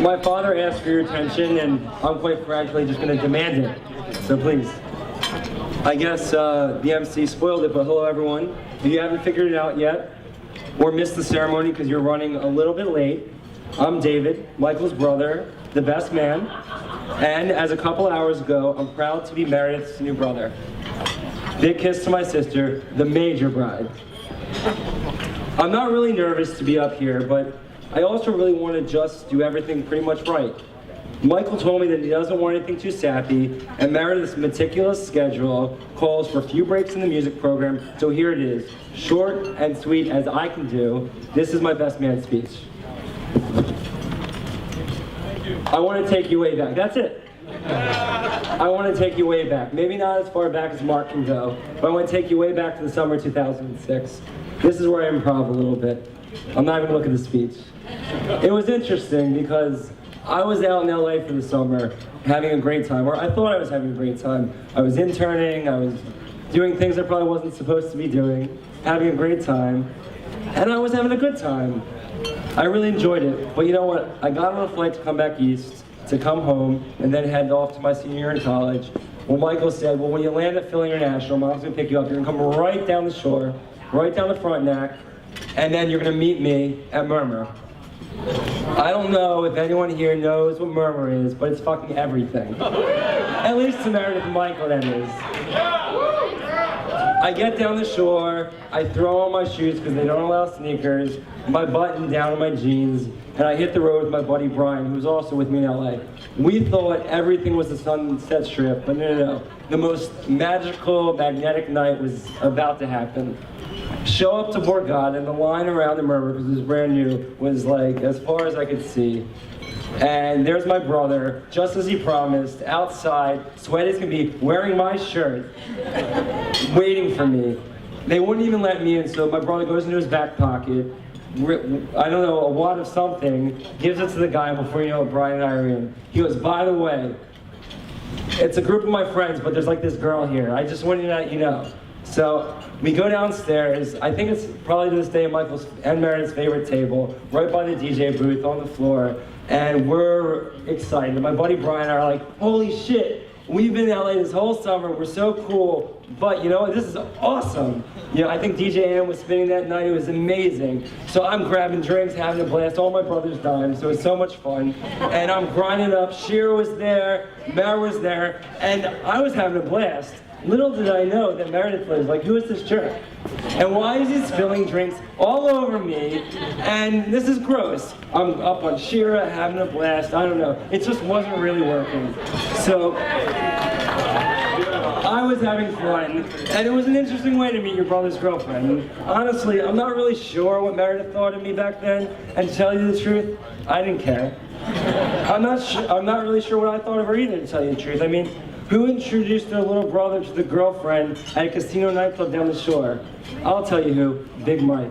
My father asked for your attention, and I'm quite frankly just going to demand it. So please. I guess the MC spoiled it, but hello everyone. If you haven't figured it out yet, or missed the ceremony because you're running a little bit late, I'm David, Michael's brother, the best man, and as a couple hours ago, I'm proud to be Meredith's new brother. Big kiss to my sister, the major bride. I'm not really nervous to be up here, but I also really want to just do everything pretty much right. Michael told me that he doesn't want anything too sappy, and Meredith's meticulous schedule calls for few breaks in the music program, so here it is, short and sweet as I can do. This is my best man speech. I want to take you way back. That's it. I want to take you way back. Maybe not as far back as Mark can go, but I want to take you way back to the summer 2006. This is where I improv a little bit. I'm not even going to look at the speech. It was interesting because I was out in LA for the summer having a great time, or I thought I was having a great time. I was interning, I was doing things I probably wasn't supposed to be doing, having a great time, and I was having a good time. I really enjoyed it, but you know what? I got on a flight to come back east, to come home, and then head off to my senior year in college. Well, Michael said, well, when you land at Philly International, Mom's gonna pick you up. You're gonna come right down the shore, right down the front neck, and then you're gonna meet me at Murmur. I don't know if anyone here knows what Murmur is, but it's fucking everything. At least to Meredith and Michael, that is. I get down the shore, I throw on my shoes because they don't allow sneakers, my button down on my jeans, and I hit the road with my buddy Brian, who's also with me in LA. We thought everything was the Sunset Strip, but no. The most magical, magnetic night was about to happen. Show up to Borgata, and the line around the Murmur, because it was brand new, was like as far as I could see. And there's my brother, just as he promised, outside, sweaty as can be, wearing my shirt, waiting for me. They wouldn't even let me in, so my brother goes into his back pocket, I don't know, a wad of something, gives it to the guy before you know Brian and I are in. He goes, by the way, it's a group of my friends, but there's like this girl here. I just wanted to let you know. So we go downstairs. I think it's probably to this day Michael's and Meredith's favorite table, right by the DJ booth on the floor. And we're excited. My buddy Brian and I are like, holy shit, we've been in LA this whole summer, we're so cool, but you know, this is awesome. You know, I think DJ Am was spinning that night, it was amazing. So I'm grabbing drinks, having a blast, all my brothers dying, so it was so much fun. And I'm grinding up, Shira was there, Mara was there, and I was having a blast. Little did I know that Meredith was like, who is this jerk? And why is he spilling drinks all over me? And this is gross. I'm up on Shira, having a blast, I don't know. It just wasn't really working. So, I was having fun, and it was an interesting way to meet your brother's girlfriend. And honestly, I'm not really sure what Meredith thought of me back then, and to tell you the truth, I didn't care. I'm not really sure what I thought of her either, to tell you the truth. I mean, who introduced their little brother to the girlfriend at a casino nightclub down the shore? I'll tell you who, Big Mike.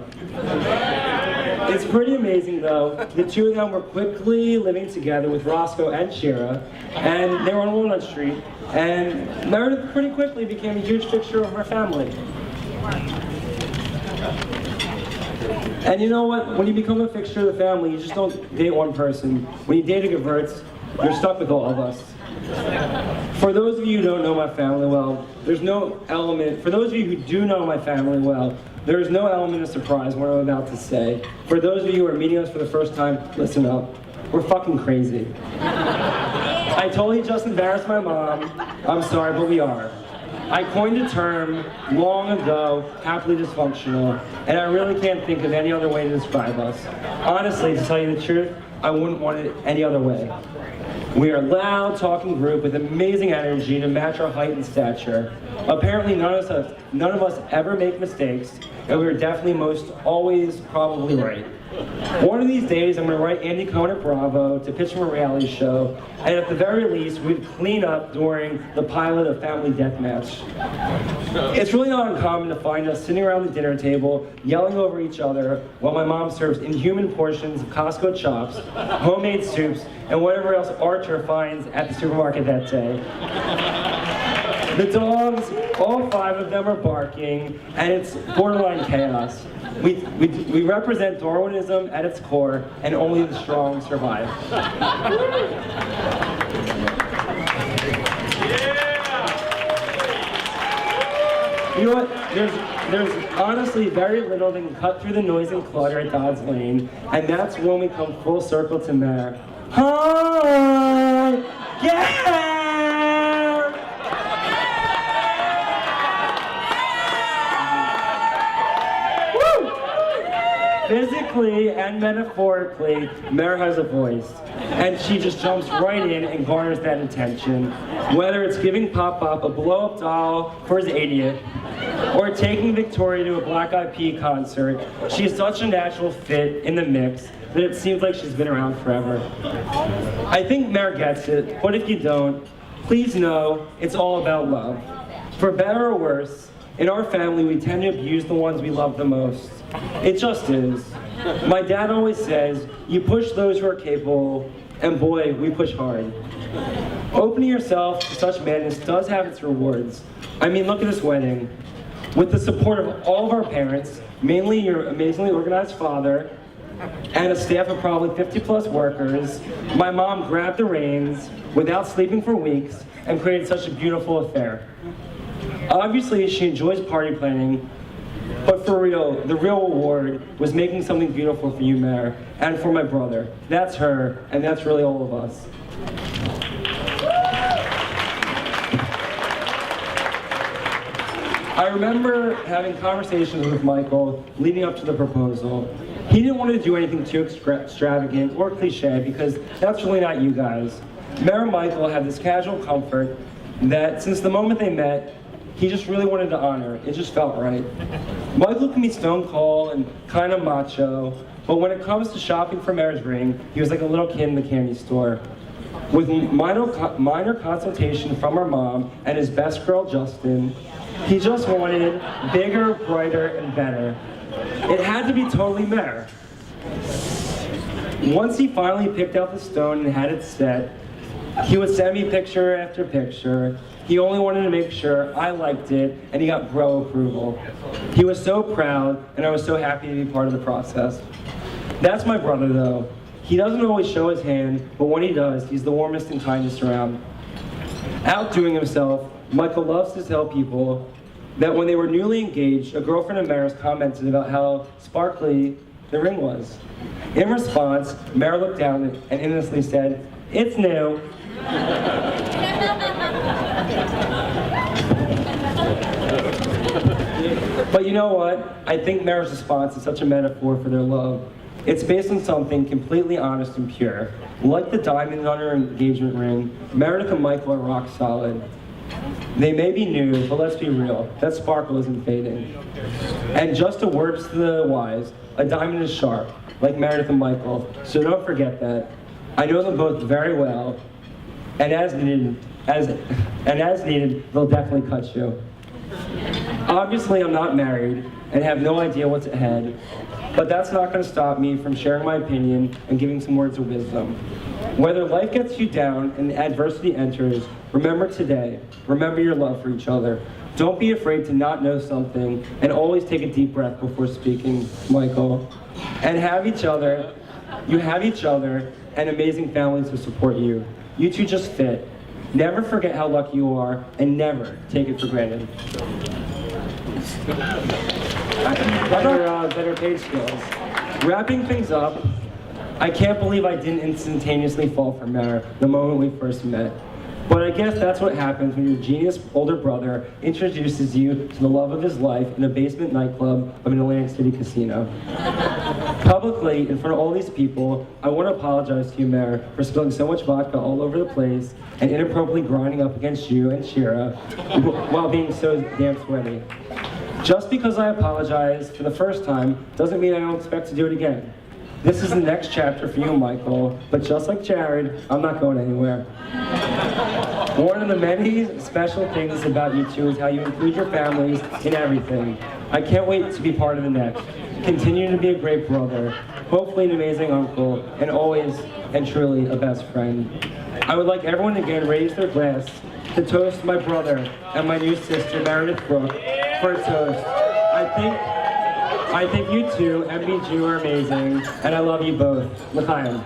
It's pretty amazing though, the two of them were quickly living together with Roscoe and Shira, and they were on Walnut Street, and Meredith pretty quickly became a huge fixture of our family. And you know what, when you become a fixture of the family, you just don't date one person. When you date a Gewurz, you're stuck with all of us. For those of you who don't know my family well, there's no element, for those of you who do know my family well, there is no element of surprise in what I'm about to say. For those of you who are meeting us for the first time, listen up. We're fucking crazy. I totally just embarrassed my mom. I'm sorry, but we are. I coined a term long ago, happily dysfunctional, and I really can't think of any other way to describe us. Honestly, to tell you the truth, I wouldn't want it any other way. We are a loud, talking group with amazing energy to match our height and stature. Apparently, none of us ever make mistakes, and we are definitely most always probably right. One of these days, I'm going to write Andy Cohen at Bravo to pitch him a reality show, and at the very least, we'd clean up during the pilot of Family Deathmatch. It's really not uncommon to find us sitting around the dinner table, yelling over each other, while my mom serves inhuman portions of Costco chops, homemade soups, and whatever else Archer finds at the supermarket that day. The dogs, all 5 of them are barking, and it's borderline chaos. We represent Darwinism at its core, and only the strong survive. You know what? There's honestly very little that can cut through the noise and clutter at Dodds Lane, and that's when we come full circle to Mare. Hi! Yeah! Physically and metaphorically, Mare has a voice, and she just jumps right in and garners that attention. Whether it's giving Pop-Pop a blow-up doll for his 80th, or taking Victoria to a Black Eyed Peas concert, she's such a natural fit in the mix that it seems like she's been around forever. I think Mare gets it, but if you don't, please know it's all about love. For better or worse, in our family we tend to abuse the ones we love the most. It just is. My dad always says, you push those who are capable, and boy, we push hard. Opening yourself to such madness does have its rewards. I mean, look at this wedding. With the support of all of our parents, mainly your amazingly organized father, and a staff of probably 50+ workers, my mom grabbed the reins without sleeping for weeks and created such a beautiful affair. Obviously, she enjoys party planning, but for real, the real reward was making something beautiful for you, Mare, and for my brother. That's her, and that's really all of us. I remember having conversations with Michael leading up to the proposal. He didn't want to do anything too extravagant or cliche because that's really not you guys. Mare and Michael had this casual comfort that since the moment they met, he just really wanted to honor. It just felt right. Michael can be stone cold and kind of macho, but when it comes to shopping for Mare's ring, he was like a little kid in the candy store. With minor consultation from our mom and his best girl, Justin, he just wanted bigger, brighter, and better. It had to be totally Mare. Once he finally picked out the stone and had it set, he would send me picture after picture. He only wanted to make sure I liked it, and he got bro approval. He was so proud, and I was so happy to be part of the process. That's my brother, though. He doesn't always show his hand, but when he does, he's the warmest and kindest around. Outdoing himself, Michael loves to tell people that when they were newly engaged, a girlfriend of Mare's commented about how sparkly the ring was. In response, Mare looked down and innocently said, "It's new." But you know what? I think Mare's response is such a metaphor for their love. It's based on something completely honest and pure. Like the diamond on her engagement ring, Meredith and Michael are rock solid. They may be new, but let's be real, that sparkle isn't fading. And just a word to the wise, a diamond is sharp, like Meredith and Michael, so don't forget that. I know them both very well, and as needed, they'll definitely cut you. Obviously, I'm not married and have no idea what's ahead, but that's not going to stop me from sharing my opinion and giving some words of wisdom. Whether life gets you down and adversity enters, remember today. Remember your love for each other. Don't be afraid to not know something, and always take a deep breath before speaking, Michael. And have each other. You have each other and amazing families to support you. You two just fit. Never forget how lucky you are, and never take it for granted. Better page skills. Wrapping things up, I can't believe I didn't instantaneously fall for Mare the moment we first met. But I guess that's what happens when your genius older brother introduces you to the love of his life in a basement nightclub of an Atlantic City casino. Publicly, in front of all these people, I want to apologize to you, Mare, for spilling so much vodka all over the place and inappropriately grinding up against you and Shira while being so damn sweaty. Just because I apologize for the first time doesn't mean I don't expect to do it again. This is the next chapter for you, Michael, but just like Jared, I'm not going anywhere. One of the many special things about you two is how you include your families in everything. I can't wait to be part of the next. Continue to be a great brother. hopefully an amazing uncle, and always and truly a best friend. I would like everyone to again raise their glass to toast my brother and my new sister, Meredith Brooke, for a toast. I think you two, MBG, are amazing, and I love you both. L'chaim.